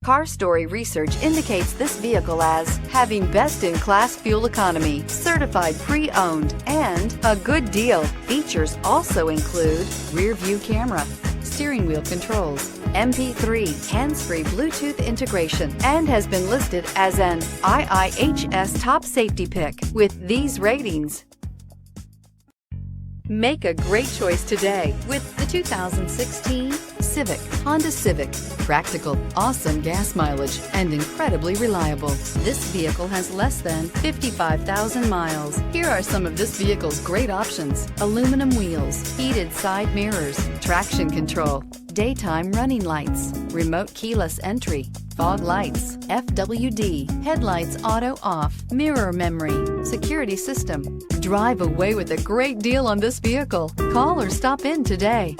Car Story research indicates this vehicle as having best-in-class fuel economy, certified pre-owned, and a good deal. Features also include rear-view camera, steering wheel controls, MP3, hands-free Bluetooth integration, and has been listed as an IIHS top safety pick with these ratings. Make a great choice today with the 2016 Civic. Honda Civic. Practical, awesome gas mileage, and incredibly reliable. This vehicle has less than 55,000 miles. Here are some of this vehicle's great options: aluminum wheels, heated side mirrors, traction control, daytime running lights, remote keyless entry, fog lights, FWD, headlights auto off, mirror memory, security system. Drive away with a great deal on this vehicle. Call or stop in today.